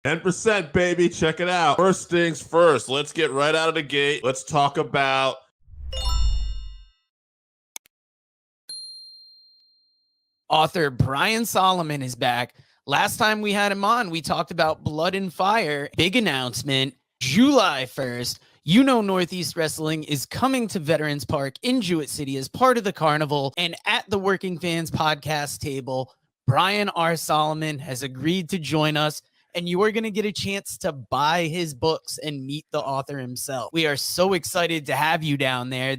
10%, baby. Check it out. First things first, let's get right out of the gate. Let's talk about author Brian Solomon is back. Last time we had him on, we talked about Blood and Fire. Big announcement, July 1st. You know Northeast Wrestling is coming to Veterans Park in Jewett City as part of the carnival. And at the Working Fans podcast table, Brian R. Solomon has agreed to join us. And you are going to get a chance to buy his books and meet the author himself. We are so excited to have you down there.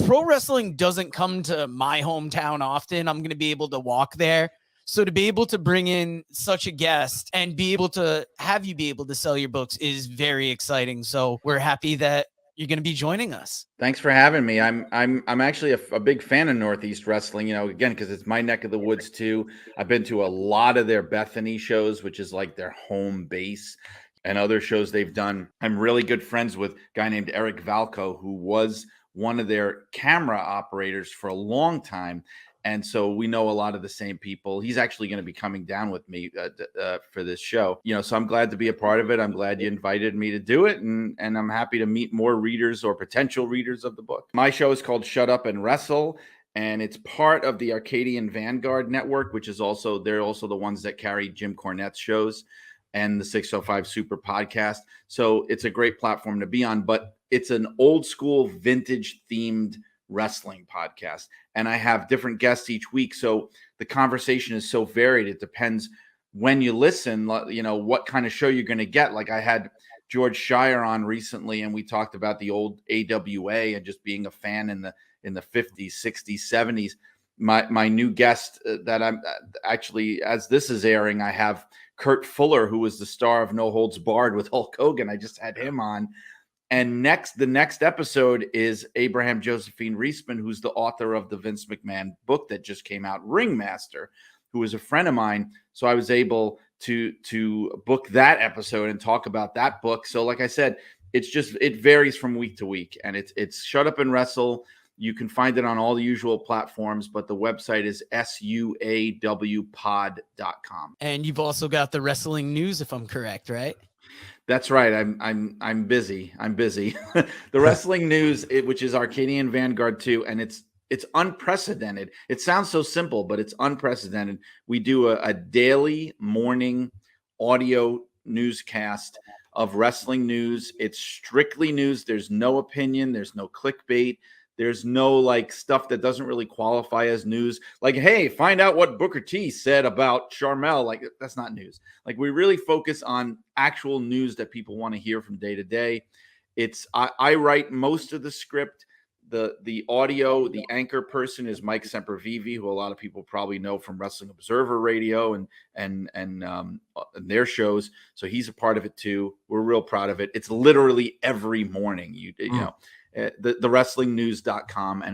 Pro wrestling doesn't come to my hometown often. I'm going to be able to walk there. So to be able to bring in such a guest and be able to have you be able to sell your books is very exciting. So we're happy that you're going to be joining us. Thanks for having me. I'm actually a big fan of Northeast Wrestling, again, because it's my neck of the woods too. I've been to a lot of their Bethany shows, which is like their home base, and other shows they've done. I'm really good friends with a guy named Eric Valco, who was one of their camera operators for a long time. And so we know a lot of the same people. He's actually going to be coming down with me for this show. So I'm glad to be a part of it. I'm glad you invited me to do it. And I'm happy to meet more readers or potential readers of the book. My show is called Shut Up and Wrestle. And it's part of the Arcadian Vanguard network, which is they're also the ones that carry Jim Cornette's shows and the 605 Super podcast. So it's a great platform to be on, but it's an old school vintage themed wrestling podcast, and I have different guests each week, so the conversation is so varied. It depends when you listen, what kind of show you're going to get. Like I had George Shire on recently, and we talked about the old AWA and just being a fan in the 50s, 60s, 70s. My new guest that I'm actually, as this is airing, I have Kurt Fuller, who was the star of No Holds Barred with Hulk Hogan. I just had him on. And the next episode is Abraham Josephine Reisman, who's the author of the Vince McMahon book that just came out, Ringmaster, who is a friend of mine. So I was able to book that episode and talk about that book. So like I said, it varies from week to week, and it's Shut Up and Wrestle. You can find it on all the usual platforms, but the website is suawpod.com. And you've also got the wrestling news, if I'm correct, right? That's right. I'm busy. The wrestling news, which is Arcadian Vanguard 2, and it's unprecedented. It sounds so simple, but it's unprecedented. We do a daily morning audio newscast of wrestling news. It's strictly news. There's no opinion. There's no clickbait. There's no stuff that doesn't really qualify as news. Like, hey, find out what Booker T said about Sharmell. That's not news. We really focus on actual news that people want to hear from day to day. I write most of the script. The audio, the anchor person is Mike Sempervive, who a lot of people probably know from Wrestling Observer Radio and their shows. So he's a part of it too. We're real proud of it. It's literally every morning. The wrestlingnews.com, and